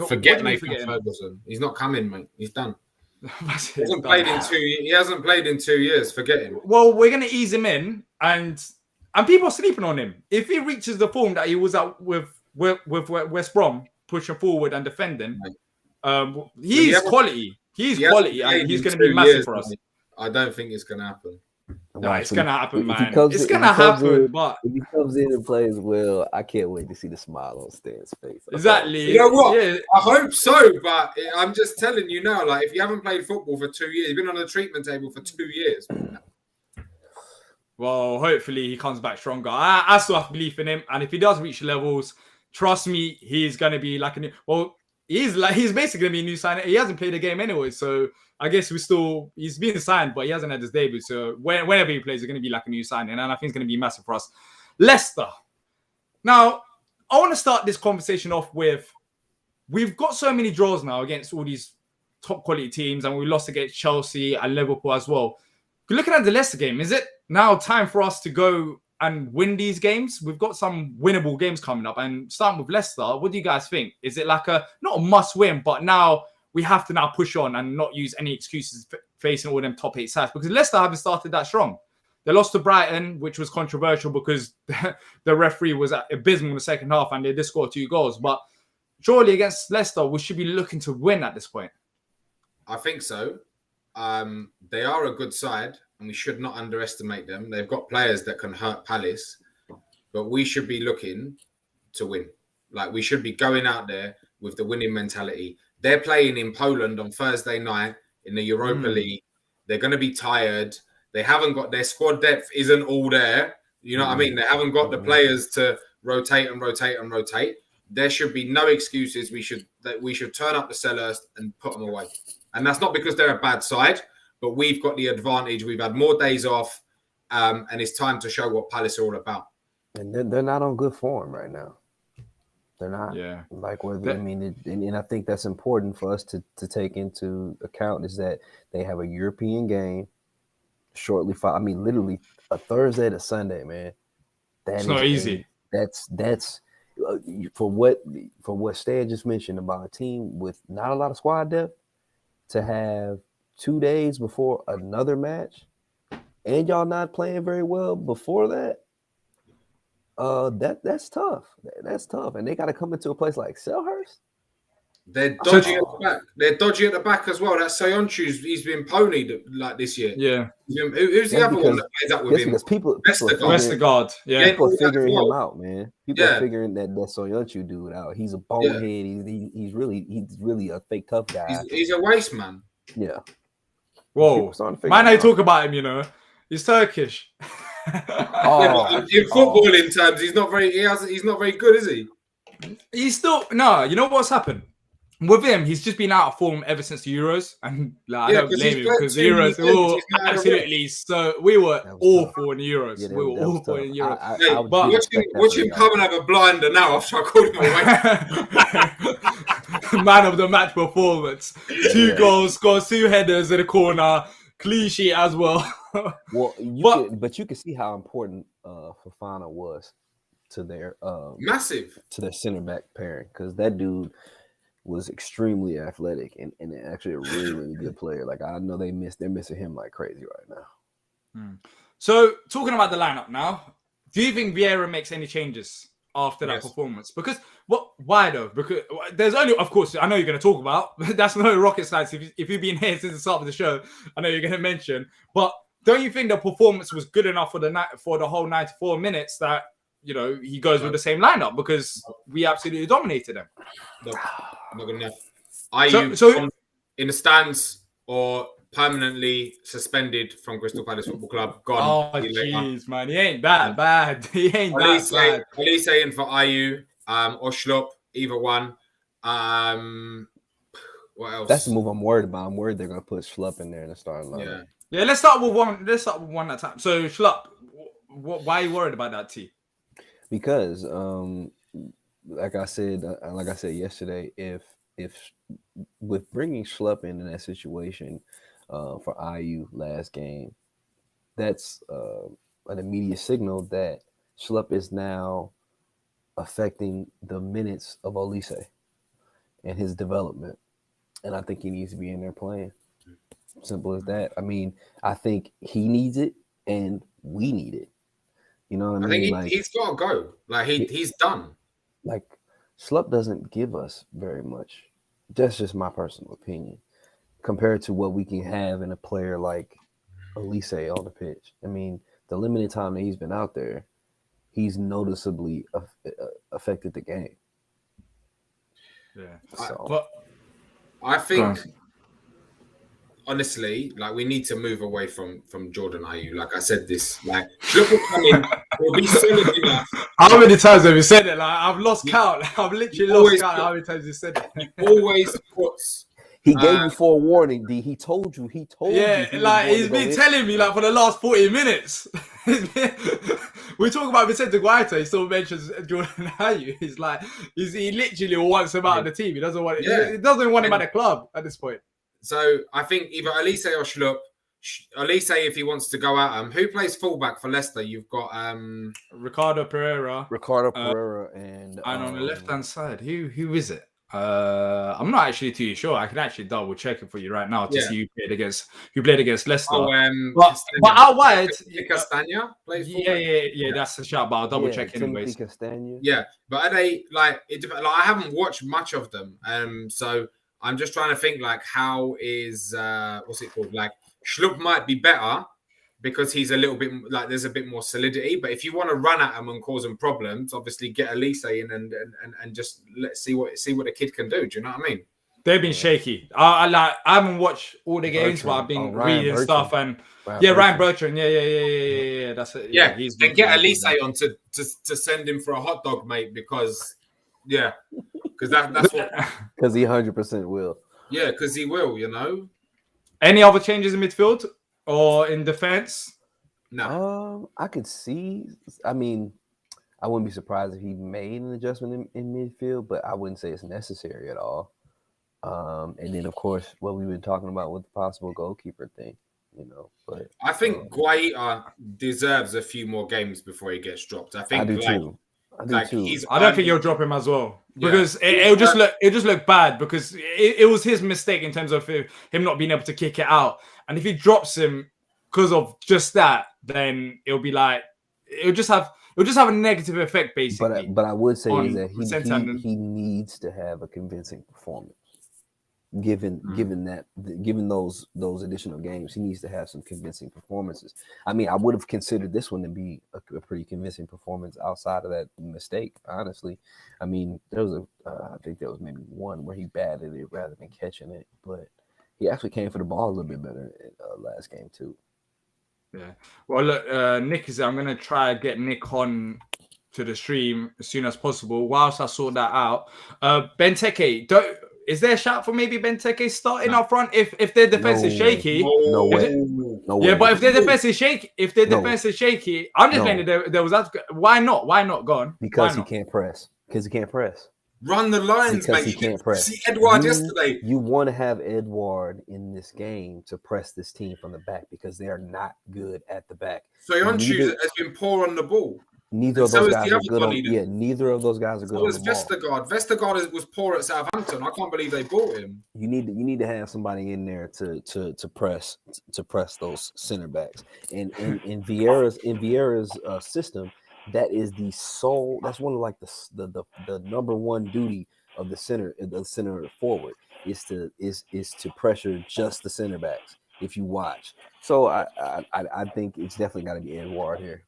Forget Nathan Ferguson. He's not coming, mate. He's done. He hasn't played in 2 years. Forget him. Well, we're gonna ease him in, and people are sleeping on him. If he reaches the form that he was at with West Brom, pushing forward and defending, he's quality. He's quality, and he's going to be massive for us. I don't think it's going to happen. No, it's going to happen, man. It's going to happen, but if he comes in and plays well, I can't wait to see the smile on Stan's face. Exactly. You know what? Yeah. I hope so, but I'm just telling you now, like, if you haven't played football for 2 years, you've been on the treatment table for 2 years. Well, hopefully he comes back stronger. I still have belief in him, and if he does reach levels, trust me, he's going to be like a new... Well, he's basically going to be a new signing. He hasn't played a game anyway, so I guess he's been signed, but he hasn't had his debut. So whenever he plays, it's going to be like a new signing, and I think it's going to be massive for us. Leicester. Now, I want to start this conversation off with, we've got so many draws now against all these top quality teams, and we lost against Chelsea and Liverpool as well. Looking at the Leicester game, is it now time for us to go and win these games? We've got some winnable games coming up, and starting with Leicester, what do you guys think? Is it like not a must win, but now we have to now push on and not use any excuses facing all them top 8 sides, because Leicester haven't started that strong. They lost to Brighton, which was controversial because the referee was abysmal in the second half and they did score 2 goals. But surely against Leicester, we should be looking to win at this point. I think so. They are a good side, and we should not underestimate them. They've got players that can hurt Palace, but we should be looking to win. Like, we should be going out there with the winning mentality. They're playing in Poland on Thursday night in the Europa League. They're going to be tired. They haven't got their squad depth isn't all there. You know what I mean? They haven't got the players to rotate. there should be no excuses. We should turn up the Selhurst and put them away. And that's not because they're a bad side, but we've got the advantage. We've had more days off, and it's time to show what Palace are all about. And they're not on good form right now. They're not. Yeah. Like, and I think that's important for us to take into account is that they have a European game shortly. Literally a Thursday to Sunday, man. It's not easy. That's for what Stan just mentioned about a team with not a lot of squad depth to have 2 days before another match, and y'all not playing very well before that. That's tough. That's tough, and they got to come into a place like Selhurst. They're dodgy at the back. They're dodgy at the back as well. That Soyuncu's, he's been ponied like this year. Yeah. Who's the other one that plays up with him? Because people Westergaard. Yeah. People are figuring him out, man. People are figuring that Soyuncu dude out. He's a bonehead. He's really a fake tough guy. He's a waste man. Yeah. Whoa. Man, I talk about him, you know. He's Turkish. In footballing terms, he's not very good, is he? He's still you know what's happened? With him, he's just been out of form ever since the Euros, and I don't blame him because the Euros were absolutely so. We were awful in the Euros. We were awful in the Euros. But watch him come and have a blinder now after I called him away. Man of the match performance. 2 goals, scores 2 headers in a corner, clean sheet as well. Well, you can see how important Fofana was to their massive to their center back pairing, because that dude was extremely athletic and actually a really, really good player. Like, I know they're missing him like crazy right now. So, talking about the lineup now, do you think Vieira makes any changes after that performance? Because why though? Because there's only, of course, I know you're going to talk about. That's no rocket science. If you've been here since the start of the show, I know you're going to mention. But don't you think the performance was good enough for the whole 94 minutes that, you know, he goes with the same lineup, because we absolutely dominated them? No, not good enough. Are you in the stands or permanently suspended from Crystal Palace Football Club? Gone. Oh, jeez, man. He ain't that bad. He ain't that bad. Elise in for Ayew or Schlupp, either one. What else? That's the move I'm worried about. I'm worried they're going to put Schlupp in there in the starting line. Yeah, let's start with one at a time. So, Schlupp, why are you worried about that, T? Because, like I said yesterday, if with bringing Schlupp in that situation for Ayew last game, that's an immediate signal that Schlupp is now affecting the minutes of Olise and his development, and I think he needs to be in there playing. Simple as that. I mean, I think he needs it, and we need it. You know what I mean? I think he's got to go. Like, he's done. Like, Schlupp doesn't give us very much. That's just my personal opinion, compared to what we can have in a player like Olise on the pitch. I mean, the limited time that he's been out there, he's noticeably affected the game. Yeah. So, I think, honestly, like, we need to move away from Jordan Ayew. Like I said, this, like, Schlupp will come in, will be solid enough. How many times have you said it? Like, I've lost count. I've literally lost count how many times you said it. He always puts. He gave you forewarning, D. He told you. Yeah, like, he's been telling me, like, for the last 40 minutes. We talk about Vicente Guaita. He still mentions Jordan Ayew. He's like, he literally wants him out of the team. He doesn't want it. He doesn't want him at the club at this point. So I think either Olise or Schlupp. Olise, if he wants to go at who plays fullback for Leicester? You've got Ricardo Pereira, and on the left hand side, who is it? I'm not actually too sure. I can actually double check it for you right now to see who played against Leicester. But out wide, Castagna plays fullback. Yeah, that's a shout. But I'll double check anyways. Yeah, but are they like? I haven't watched much of them, so I'm just trying to think, like, how is what's it called? Like, Schlupp might be better because he's a little bit like, there's a bit more solidity. But if you want to run at him and cause him problems, obviously get Olise in and just let's see what the kid can do. Do you know what I mean? They've been shaky. I haven't watched all the games, but I've been reading stuff and Ryan Bertrand. Yeah. That's it. Yeah, and get Olise on to send him for a hot dog, mate, because Yeah, because that's what. Because he 100% will. Yeah, because he will. You know. Any other changes in midfield or in defense? No. I could see. I mean, I wouldn't be surprised if he made an adjustment in midfield, but I wouldn't say it's necessary at all. And then, of course, what we've been talking about with the possible goalkeeper thing, you know. But I think Guaita deserves a few more games before he gets dropped. I think I do too. I don't think you'll drop him as well because it'll just look bad because it was his mistake in terms of him not being able to kick it out. And if he drops him because of just that, then it'll be like it'll just have a negative effect basically. But I would say is that he needs to have a convincing performance. Given those additional games, he needs to have some convincing performances. I mean, I would have considered this one to be a pretty convincing performance outside of that mistake. Honestly, I mean, there was I think there was maybe one where he batted it rather than catching it, but he actually came for the ball a little bit better last game too. Yeah. Well, look, Nick is. I'm gonna try to get Nick on to the stream as soon as possible. Whilst I sort that out, Benteke, is there a shout for maybe Benteke starting up front if their defense is shaky? No way. But if their defense is shaky, I'm just saying that there was that. Why not? Why not? Go on. Because he can't press. Run the lines, because mate. He can't press. See Edouard yesterday. You want to have Edouard in this game to press this team from the back because they are not good at the back. Soyuncu has been poor on the ball. Neither of those guys are good on. Yeah, neither of those guys are good on the ball. Vestergaard. Vestergaard was poor at Southampton. I can't believe they bought him. You need to have somebody in there to press those center backs. And in Vieira's system, that is that's one of like the number one duty of the center forward is to pressure just the center backs if you watch. So I think it's definitely got to be Edouard here.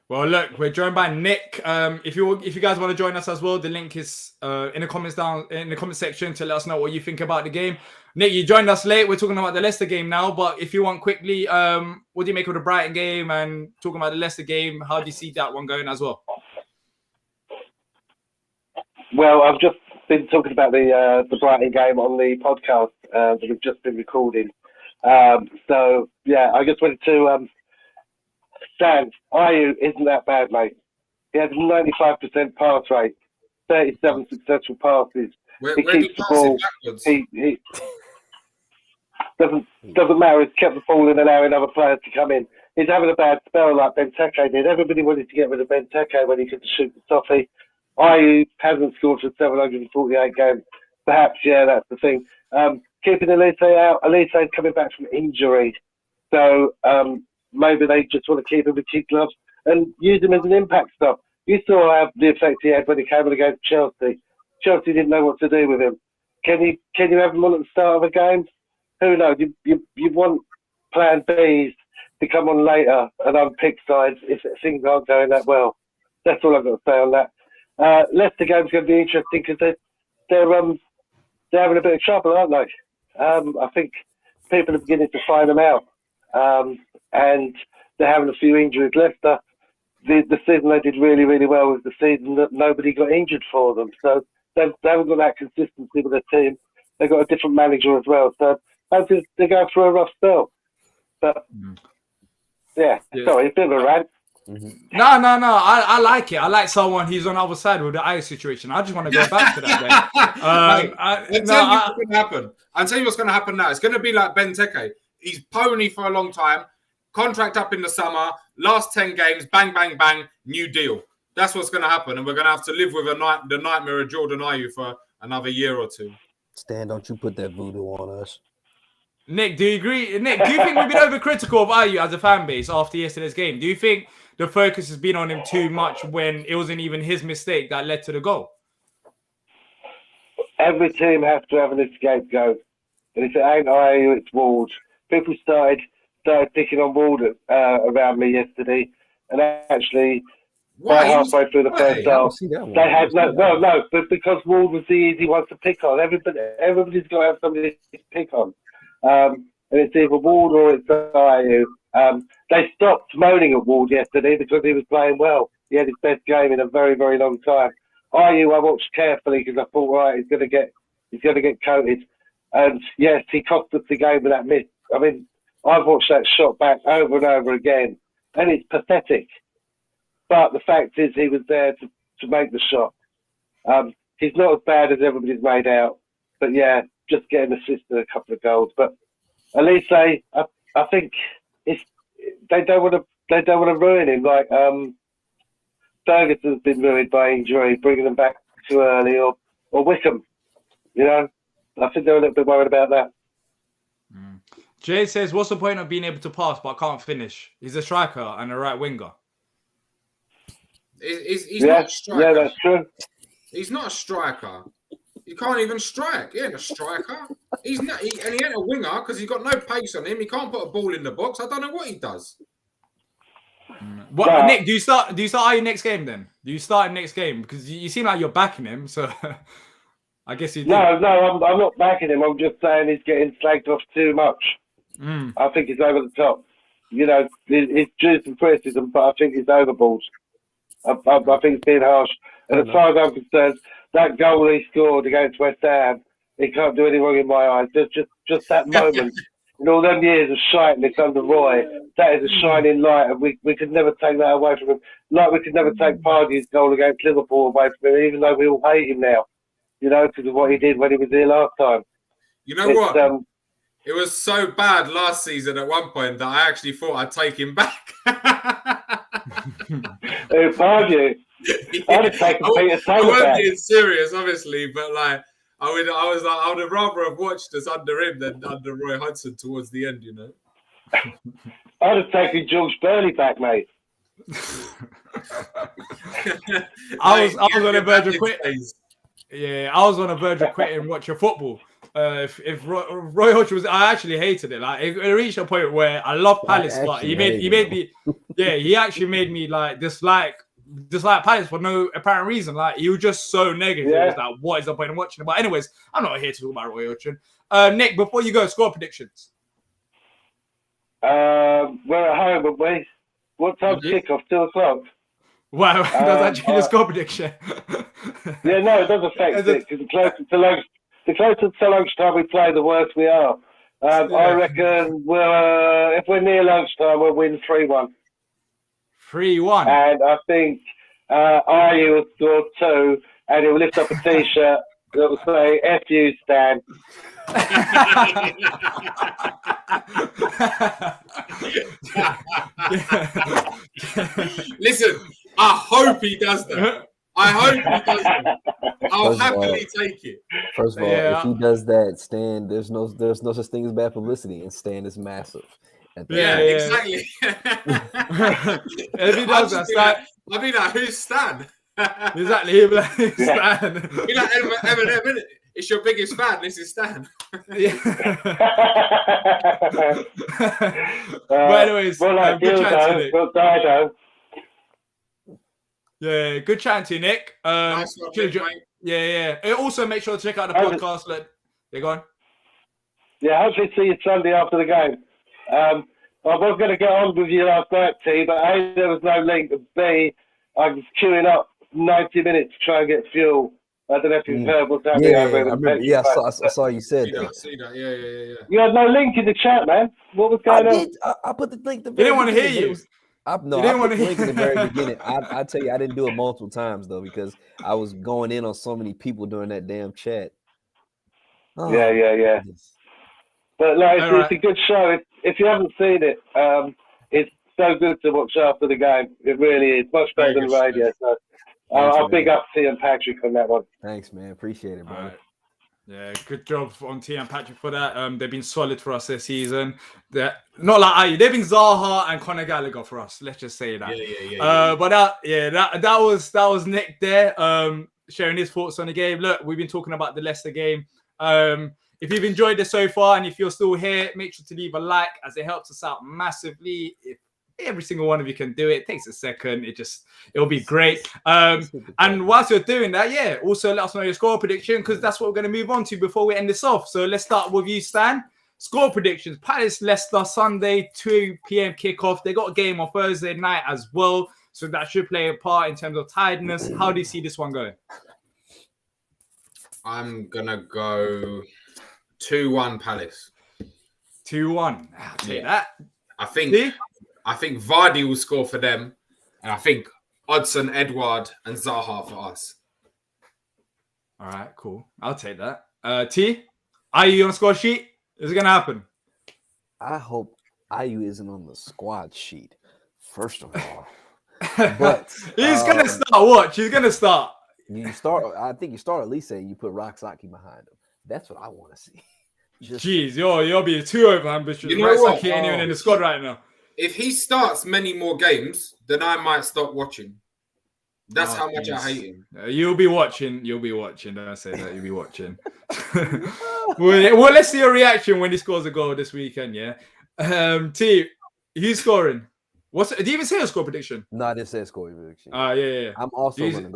Well, look, we're joined by Nick. If you guys want to join us as well, the link is in the comments down in the comment section to let us know what you think about the game. Nick, you joined us late. We're talking about the Leicester game now, but if you want quickly, what do you make of the Brighton game and talking about the Leicester game? How do you see that one going as well? Well, I've just been talking about the Brighton game on the podcast that we've just been recording. So yeah, I just wanted to. Dan, Ayew isn't that bad, mate. He has a 95% pass rate, 37 successful passes. He keeps the ball. He doesn't matter. He's kept the ball and allowing other players to come in. He's having a bad spell like Benteke did. Everybody wanted to get rid of Benteke when he could shoot the toffee. Ayew hasn't scored for 748 games. Perhaps, yeah, that's the thing. Keeping Elise out. Elise's coming back from injury. So, maybe they just want to keep him with kid gloves and use him as an impact stop. You saw the effect he had when he came on against Chelsea. Chelsea didn't know what to do with him. Can you have him on at the start of a game? Who knows? You want plan Bs to come on later and unpick sides if things aren't going that well. That's all I've got to say on that. Leicester game's going to be interesting because they're having a bit of trouble, aren't they? I think people are beginning to find them out. And they're having a few injuries. Leicester, the season they did really, really well was the season that nobody got injured for them. So they haven't got that consistency with their team. They've got a different manager as well. So they're going through a rough spell. But yeah. Sorry, a bit of a rant. Mm-hmm. No. I like it. I like someone who's on the other side with the Ayew situation. I just want to go back to that. I'll tell you what's going to happen now. It's going to be like Benteke. He's pony for a long time. Contract up in the summer. Last 10 games, bang, bang, bang, new deal. That's what's going to happen. And we're going to have to live with the nightmare of Jordan Ayew for another year or two. Stan, don't you put that voodoo on us. Nick, do you agree? Nick, do you think we've been overcritical of Ayew as a fan base after yesterday's game? Do you think the focus has been on him too much when it wasn't even his mistake that led to the goal? Every team has to have an scapegoat. And if it ain't Ayew, it's Ward. People started picking on Ward around me yesterday, and actually, by halfway through the first half, they had no, but because Ward was the easy one to pick on. Everybody's got to have somebody to pick on, and it's either Ward or it's Ayew. They stopped moaning at Ward yesterday because he was playing well. He had his best game in a very, very long time. I watched carefully because I thought, right, he's going to get coated. And yes, he cost us the game with that miss. I mean, I've watched that shot back over and over again, and it's pathetic. But the fact is, he was there to make the shot. He's not as bad as everybody's made out. But yeah, just getting assisted a couple of goals. But at least I think they don't want to ruin him. Like Ferguson's been ruined by injury, bringing them back too early, or Wickham. You know, I think they're a little bit worried about that. Jay says, "What's the point of being able to pass but can't finish? He's a striker and a right winger." He's not a striker. Yeah, that's true. He's not a striker. He can't even strike. He ain't a striker. He's not, and he ain't a winger because he's got no pace on him. He can't put a ball in the box. I don't know what he does. What, Nick? Do you start your next game then? Do you start in next game because you seem like you're backing him? So I guess you do. No, I'm not backing him. I'm just saying he's getting slagged off too much. I think he's over the top. You know, it's due some criticism, but I think he's overboard. I think it's being harsh. And as far as I'm concerned, that goal he scored against West Ham, he can't do any wrong in my eyes. Just that moment. In all them years of shiteness under Roy, that is a shining light, and we could never take that away from him. Like we could never take Pardew's goal against Liverpool away from him, even though we all hate him now, you know, because of what he did when he was here last time. You know what? It was so bad last season at one point that I actually thought I'd take him back. Pardew? I'd have taken Peter Taylor back. I wasn't being serious, obviously, but like I would have rather have watched us under him than under Roy Hodgson towards the end, you know. I'd have taken George Burley back, mate. I was on the verge of quitting. Yeah, I was on the verge of quitting watching football. If Roy Hodgson was, I actually hated it. Like it reached a point where I love Palace, but he made me, yeah, he actually made me like dislike Palace for no apparent reason. Like he was just so negative. Yeah. It was like, what is the point of watching it? But anyways, I'm not here to talk about Roy Hodgson. Nick, before you go, score predictions. We're at home, aren't we? What time's kickoff? 2:00. Wow, that's actually the score prediction. Yeah, no, it does affect it because the closer to lunchtime we play, the worse we are. I reckon if we're near lunchtime, we'll win 3-1. 3-1. And I think Ayew will score 2, and he'll lift up a T-shirt that will say "F you, Stan." Listen, I hope he does that. I'll happily take it. First of all, if he does that, Stan, there's no such thing as bad publicity, and Stan is massive. Exactly. If he does that, Stan, I'll be like, who's Stan? Exactly, he'll be like, Stan. Be like, Eminem, it's your biggest fan. This is Stan. Yeah. But anyways, good chatting to Nick. Yeah, good chatting to you, Nick. Nice one, mate. Yeah. And also, make sure to check out the podcast. They're gone. Yeah, hopefully see you Sunday after the game. I was going to get on with you last night, T, but A, there was no link, and B, I was queuing up 90 minutes to try and get fuel. I don't know if you've heard what's happening over in the remember, yeah, I saw you said that. See that. Yeah. You had no link in the chat, man. What was going on? I put the link. He didn't want to hear you. I put the link in the very beginning. I tell you, I didn't do it multiple times though because I was going in on so many people during that damn chat. Oh, yeah. But like, it's a good show. If you haven't seen it, it's so good to watch after the game. It really is much better than radio. So I'll big up T and Patrick on that one. Thanks, man. Appreciate it, bro. Right. Yeah, good job on T and Patrick for that. They've been solid for us this season. They're not like Ayew. They've been Zaha and Conor Gallagher for us. Let's just say that. Yeah. But that was Nick there, sharing his thoughts on the game. Look, we've been talking about the Leicester game. If you've enjoyed this so far and if you're still here, make sure to leave a like as it helps us out massively. If every single one of you can do it, takes a second. It'll be great. And whilst you're doing that, also let us know your score prediction because that's what we're going to move on to before we end this off. So let's start with you, Stan. Score predictions: Palace Leicester Sunday 2 p.m. kickoff. They got a game on Thursday night as well. So that should play a part in terms of tiredness. How do you see this one going? I'm gonna go 2-1 Palace. 2-1. I'll take that. I think Vardy will score for them, and I think Odson, Edward, and Zaha for us. All right, cool. I'll take that. T, are you on the score sheet? Is it gonna happen? I hope Ayu isn't on the squad sheet, first of all. But he's gonna start. Watch, he's gonna start. You start. I think you start at least saying you put Roxaki behind him. That's what I want to see. Jeez, you're being too over ambitious. You know what? He ain't even in the squad right now. If he starts many more games, then I might stop watching. That's how much I hate him. You'll be watching. Don't I say that? You'll be watching. well, let's see your reaction when he scores a goal this weekend. Yeah. T, who's scoring? Did you even say a score prediction? No, I didn't say a score prediction. Yeah. I'm also going to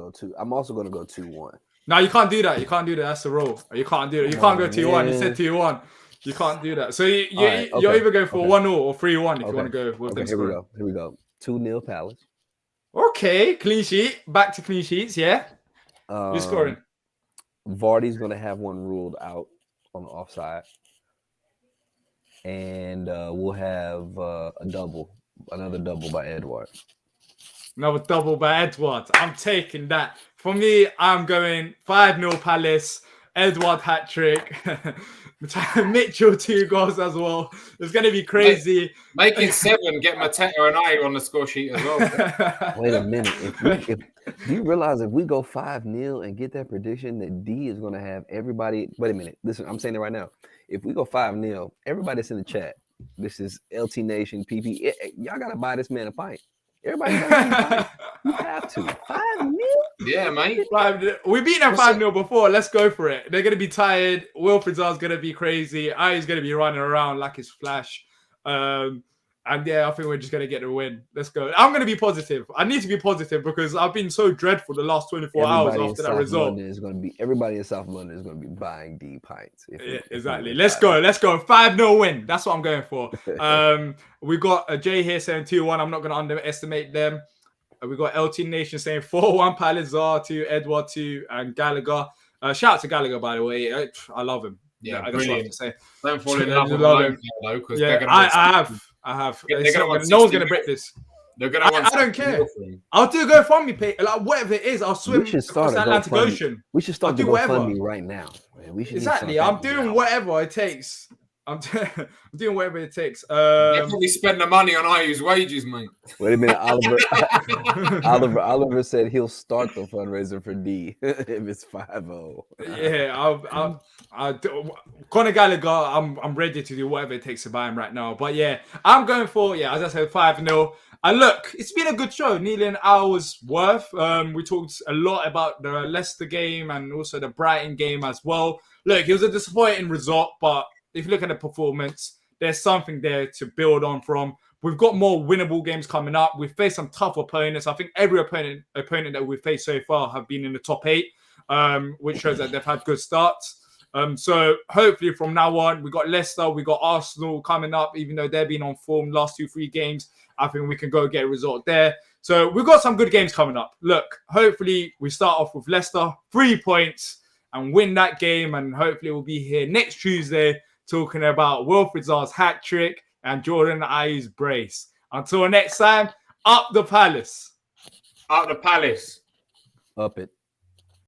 go 2-1. No, you can't do that. That's the rule. You can't do it. You can't go 2-1. You said 2-1. You can't do that. So you're either going for 1-0 or 3-1 if you want to go with them. Here we go. 2-0 Palace. Okay, clean sheet. Back to clean sheets. Yeah. Who's scoring? Vardy's going to have one ruled out on the offside, and we'll have another double by Edward. Another double by Edward. I'm taking that. For me, I'm going 5-0 Palace. Edward hat trick. Mitchell 2 goals as well. It's going to be crazy. Make it 7. Get Mateta and I on the score sheet as well. Wait a minute. Do you realize if we go 5-0 and get that prediction that D is going to have everybody? Wait a minute. Listen, I'm saying it right now. If we go 5-0, everybody that's in the chat, this is LT Nation, PP. Y'all got to buy this man a pint. Everybody got to buy it. You have to. 5-0? Yeah, mate. We beat them 5-0 before. Let's go for it. They're going to be tired. Wilfried's going to be crazy. He's going to be running around like his flash. And yeah, I think we're just going to get the win. Let's go. I'm going to be positive. I need to be positive because I've been so dreadful the last 24 hours after that result. Everybody in South London is going to be buying D pints. Yeah, exactly. Let's go. 5-0 win. That's what I'm going for. We got a Jay here saying 2-1. I'm not going to underestimate them. We got LT Nation saying 4-1 Palace, to Edward 2 and Gallagher. Shout out to Gallagher, by the way. I love him. Yeah, I just have to say. Don't fall in love with him though, because I have. No one's going to break this. They're going to want. I don't care. I'll do a GoFundMe page, like whatever it is. I'll swim across the Atlantic Ocean. We should start the GoFundMe right now. Man. Exactly. I'm doing whatever it takes. I'm doing whatever it takes. Definitely spend the money on Ayu's wages, mate. Wait a minute, Oliver said he'll start the fundraiser for D if it's 5-0. Yeah, Conor Gallagher. I'm ready to do whatever it takes to buy him right now. But yeah, I'm going for as I said, 5-0. And look, it's been a good show, nearly an hour's worth. We talked a lot about the Leicester game and also the Brighton game as well. Look, it was a disappointing result, but if you look at the performance, there's something there to build on from. We've got more winnable games coming up. We've faced some tough opponents. I think every opponent that we've faced so far have been in the top 8, which shows that they've had good starts. So hopefully from now on, we got Leicester, we got Arsenal coming up, even though they've been on form last 2-3 games. I think we can go get a result there. So we've got some good games coming up. Look, hopefully we start off with Leicester, 3 points, and win that game. And hopefully we'll be here next Tuesday talking about Wilfried Zaha's hat trick and Jordan Ayew's brace. Until next time, up the Palace. Up the Palace. Up it.